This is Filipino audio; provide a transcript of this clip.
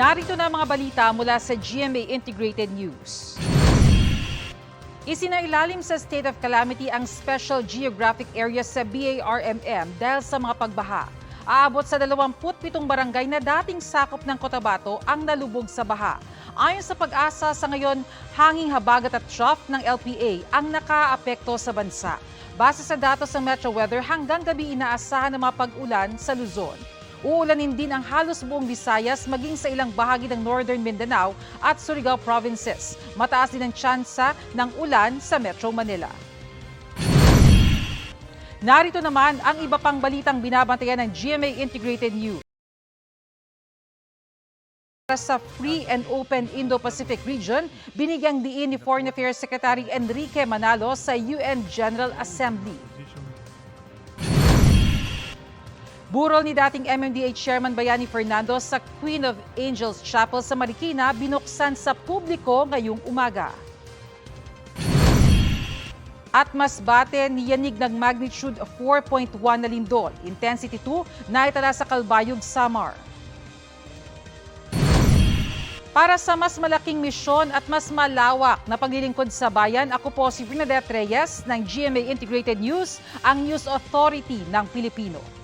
Narito na ang mga balita mula sa GMA Integrated News. Isinailalim sa state of calamity ang Special Geographic Area sa BARMM dahil sa mga pagbaha. Aabot sa 27 barangay na dating sakop ng Cotabato ang nalubog sa baha. Ayon sa Pag-asa, sa ngayon, hanging habagat at trough ng LPA ang nakaapekto sa bansa. Base sa datos ng Metro Weather, hanggang gabi inaasahan ng mga pag-ulan sa Luzon. Uulanin din ang halos buong Visayas maging sa ilang bahagi ng Northern Mindanao at Surigao provinces. Mataas din ang tsansa ng ulan sa Metro Manila. Narito naman ang iba pang balitang binabantayan ng GMA Integrated News. Sa Free and Open Indo-Pacific Region, binigyang diin ni Foreign Affairs Secretary Enrique Manalo sa UN General Assembly. Burol ni dating MMDA Chairman Bayani Fernando sa Queen of Angels Chapel sa Marikina binuksan sa publiko ngayong umaga. At Masbate, niyanig ng magnitude 4.1 na lindol, intensity 2, naitala sa Calbayog, Samar. Para sa mas malaking misyon at mas malawak na paglilingkod sa bayan, ako po si Bernadette Reyes ng GMA Integrated News, ang News Authority ng Pilipino.